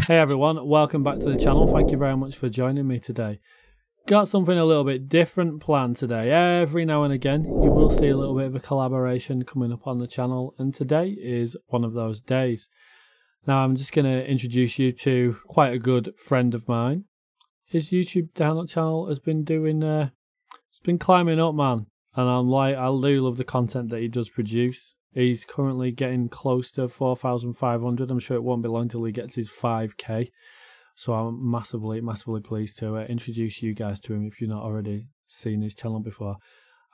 Hey everyone, welcome back to the channel. Thank you very much for joining me today. Got something a little bit different planned today. Every now and again you will see a little bit of a collaboration coming up on the channel, and today is one of those days. Now I'm just going to introduce you to quite a good friend of mine. His YouTube channel has been doing, it's been climbing up, man. And I do love the content that he does produce. He's currently getting close to 4,500. I'm sure it won't be long till he gets his 5k. So I'm massively pleased to introduce you guys to him if you've not already seen his channel before.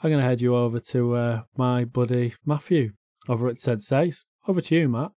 I'm going to head you over to my buddy Matthew over at Sayz. Over to you, Matt.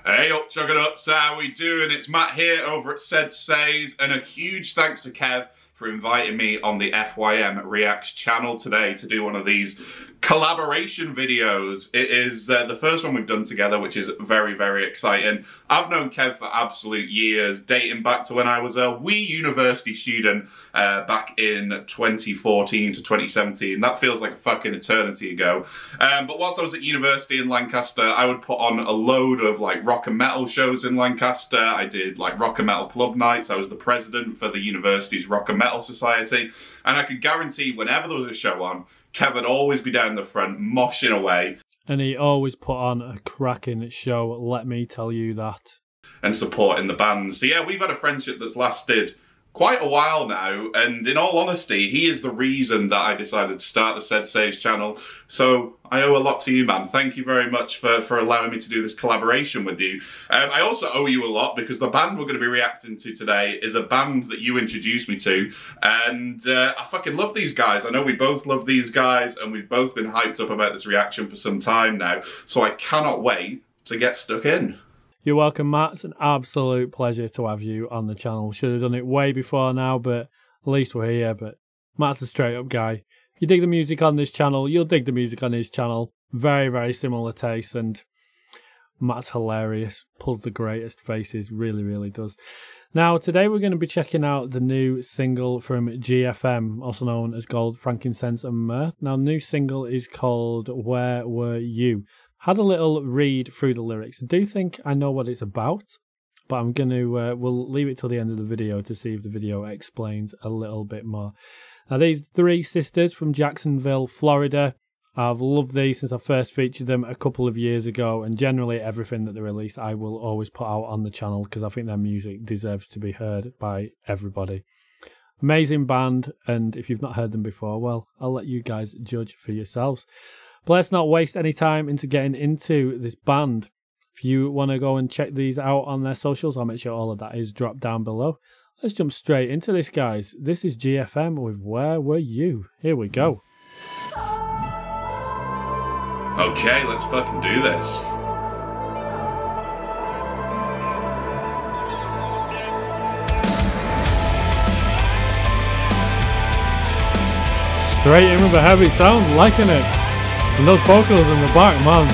Hey up, Juggernuts, how we doing? It's Matt here over at Sayz, and a huge thanks to Kev for inviting me on the FYM Reacts channel today to do one of these collaboration videos. It is the first one we've done together, which is very, very exciting. I've known Kev for absolute years, dating back to when I was a wee university student back in 2014 to 2017. That feels like a fucking eternity ago. But whilst I was at university in Lancaster, I would put on a load of like rock and metal shows in Lancaster. I did like rock and metal club nights. I was the president for the university's rock and metal society. And I could guarantee whenever there was a show on, Kev would always be down the front, moshing away. And he always put on a cracking show, let me tell you that. And supporting the band. So yeah, we've had a friendship that's lasted quite a while now, and in all honesty, he is the reason that I decided to start the Sayz channel. So I owe a lot to you, man. Thank you very much for allowing me to do this collaboration with you. I also owe you a lot because the band we're going to be reacting to today is a band that you introduced me to, and I fucking love these guys. I know we both love these guys, and we've both been hyped up about this reaction for some time now, so I cannot wait to get stuck in. You're welcome, Matt. It's an absolute pleasure to have you on the channel. Should have done it way before now, but at least we're here. But Matt's a straight up guy. If you dig the music on this channel, you'll dig the music on his channel. Very, very similar taste, and Matt's hilarious. Pulls the greatest faces, really, really does. Now, today we're going to be checking out the new single from GFM, also known as Gold, Frankincense and Myrrh. Now, the new single is called Where Were You? Had a little read through the lyrics. I do think I know what it's about, but I'm going to, we'll leave it till the end of the video to see if the video explains a little bit more. Now, these three sisters from Jacksonville, Florida. I've loved these since I first featured them a couple of years ago, and generally everything that they release I will always put out on the channel because I think their music deserves to be heard by everybody. Amazing band, and if you've not heard them before, well, I'll let you guys judge for yourselves. But let's not waste any time into getting into this band. If you want to go and check these out on their socials, I'll make sure all of that is dropped down below. Let's jump straight into this, guys. This is GFM with Where Were You? Here we go. Okay, let's fucking do this. Straight in with a heavy sound, liking it. And those vocals in the back, man,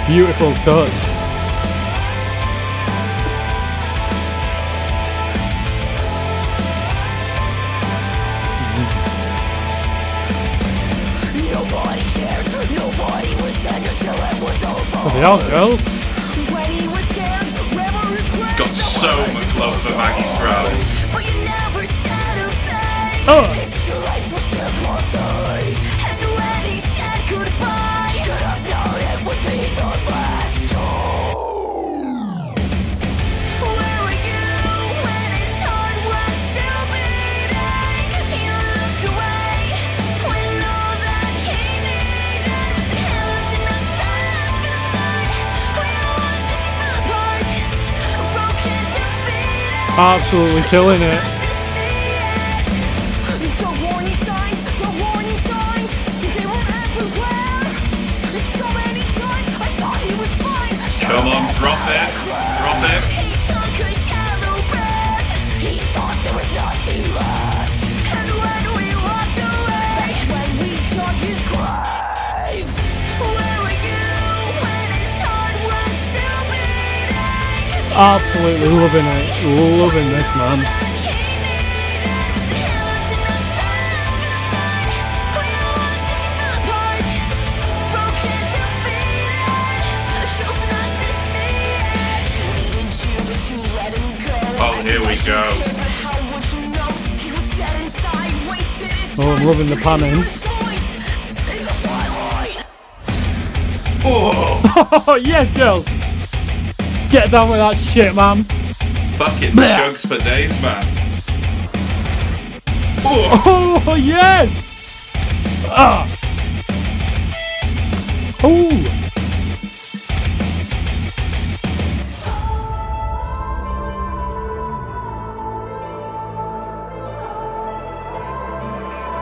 beautiful touch. Nobody cared, nobody was sad until it was over. Look it out, girls. When he was scared, memories Got so much love for Maggie's Brown. but you never said a thing. Oh. It's too late for sympathy. And when he said goodbye, should have known it would be the last time. Where were you when his heart was still beating? You looked away when all that he needed was held in the silence inside. We watched us fall apart, broken, defeated. Absolutely killing it. Come on, drop it, drop it. He took a shallow breath. He thought there was nothing left. And when we walked away, when we dug his grave, where were you when his heart was still beating? Absolutely loving it. Loving this, man. Let him go. go. Oh, I'm loving the panning. Oh, Oh, yes, girls! Get down with that shit, man. fucking chugs for days, man. Oh, yes! Ah! Oh!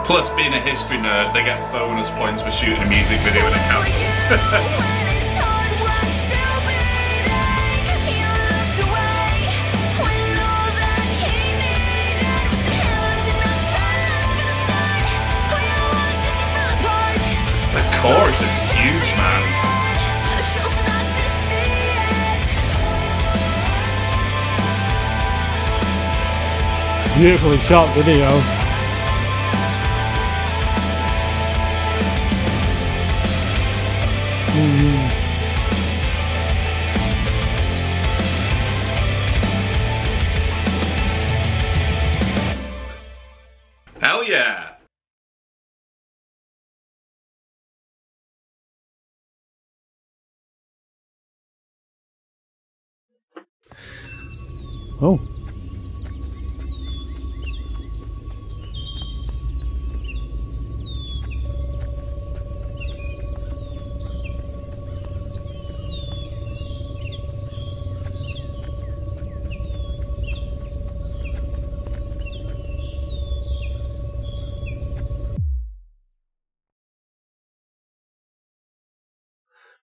Plus, being a history nerd, they get bonus points for shooting a music video in a castle. The chorus is huge, man. Beautifully shot video. Hell yeah. Oh.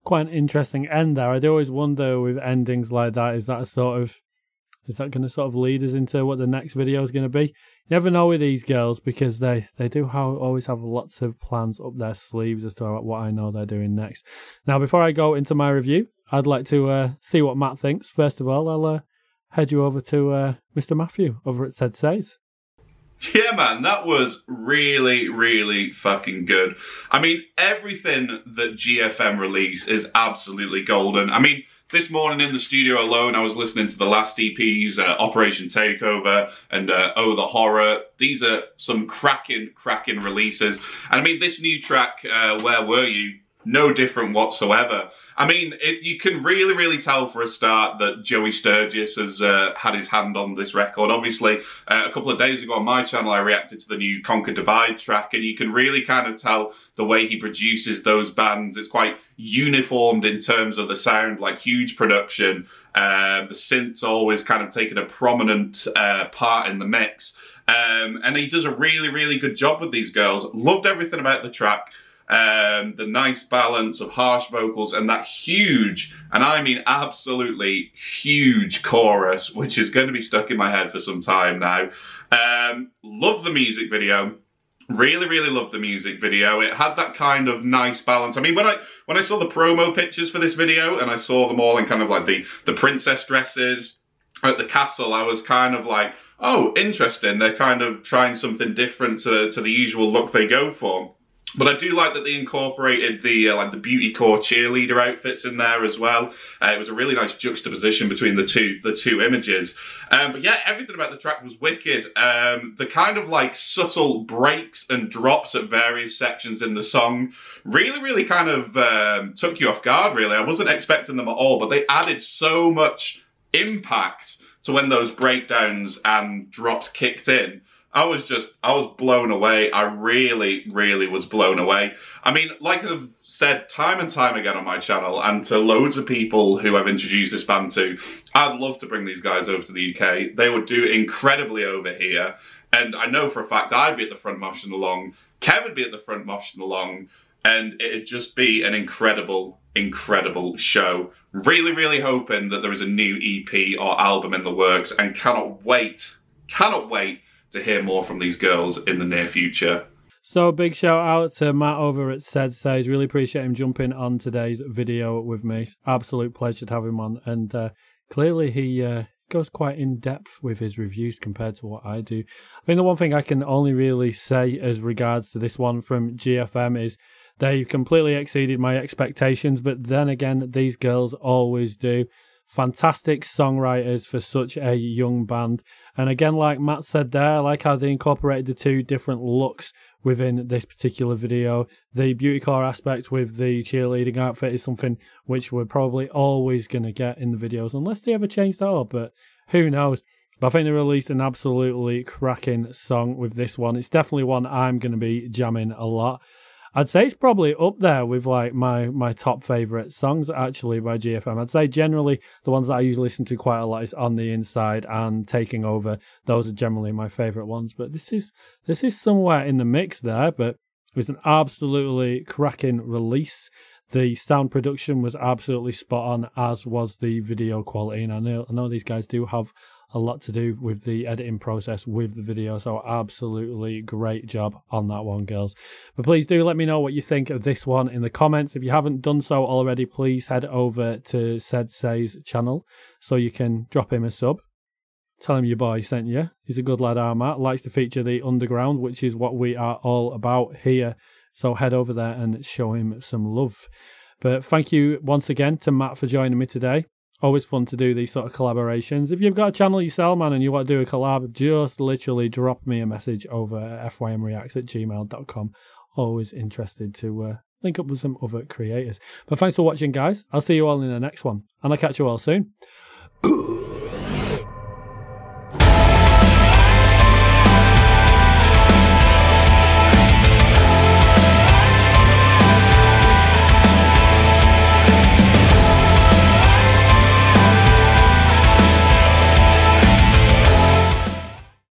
Quite an interesting end there. I do always wonder with endings like that, is that going to sort of lead us into what the next video is going to be? You never know with these girls, because they do always have lots of plans up their sleeves as to what I know they're doing next. Now, before I go into my review, I'd like to see what Matt thinks. First of all, I'll head you over to Mr. Matthew over at Sayz. Yeah, man, that was really, really fucking good. I mean, everything that GFM release is absolutely golden. I mean, this morning in the studio alone, I was listening to the last EPs, Operation Takeover and Oh the Horror. These are some cracking releases. And I mean, this new track, Where Were You? No different whatsoever. I mean, you can really tell for a start that Joey Sturgis has had his hand on this record. Obviously, a couple of days ago on my channel, I reacted to the new Conquer Divide track, and you can really kind of tell the way he produces those bands. It's quite uniformed in terms of the sound, like huge production. The synth's always kind of taken a prominent part in the mix. And he does a really good job with these girls. Loved everything about the track. The nice balance of harsh vocals and that huge, and I mean absolutely huge chorus, which is going to be stuck in my head for some time now. Love the music video. Really love the music video. It had that kind of nice balance. I mean, when I saw the promo pictures for this video and I saw them all in kind of like the princess dresses at the castle, I was kind of like, oh, interesting. They're kind of trying something different to the usual look they go for. But I do like that they incorporated the like the BEAUTYCORE cheerleader outfits in there as well. It was a really nice juxtaposition between the two images. But yeah, everything about the track was wicked. The kind of like subtle breaks and drops at various sections in the song really kind of took you off guard, really. I wasn't expecting them at all, but they added so much impact to when those breakdowns and drops kicked in. I was blown away. I really was blown away. I mean, like I've said time and time again on my channel, and to loads of people who I've introduced this band to, I'd love to bring these guys over to the UK. They would do incredibly over here. And I know for a fact I'd be at the front moshing along, Kev would be at the front moshing along, and it'd just be an incredible show. Really hoping that there is a new EP or album in the works, and cannot wait to hear more from these girls in the near future. So big shout out to Matt over at Seddz. Really appreciate him jumping on today's video with me. Absolute pleasure to have him on, and clearly he goes quite in depth with his reviews compared to what I do. I think the one thing I can only really say as regards to this one from GFM is they completely exceeded my expectations, but then again, these girls always do. fantastic songwriters for such a young band. And again, like Matt said there, I like how they incorporated the two different looks within this particular video. The BEAUTYCORE aspect with the cheerleading outfit is something which we're probably always going to get in the videos, unless they ever change that up, but who knows. But I think they released an absolutely cracking song with this one. It's definitely one I'm going to be jamming a lot. I'd say it's probably up there with like my top favourite songs actually by GFM. I'd say generally the ones that I usually listen to quite a lot is On the Inside and Taking Over. Those are generally my favourite ones. But this is somewhere in the mix there, but it was an absolutely cracking release. The sound production was absolutely spot on, as was the video quality. And I know these guys do have a lot to do with the editing process with the video, so absolutely great job on that one, girls. But please do let me know what you think of this one in the comments. If you haven't done so already, please head over to Sayz channel so you can drop him a sub. Tell him your boy sent you. He's a good lad, our Matt. Likes to feature the underground, which is what we are all about here. So head over there and show him some love. But thank you once again to Matt for joining me today. Always fun to do these sort of collaborations. If you've got a channel yourself, man, and you want to do a collab, just literally drop me a message over at FYMReacts@gmail.com. Always interested to link up with some other creators. But thanks for watching, guys. I'll see you all in the next one, and I'll catch you all soon.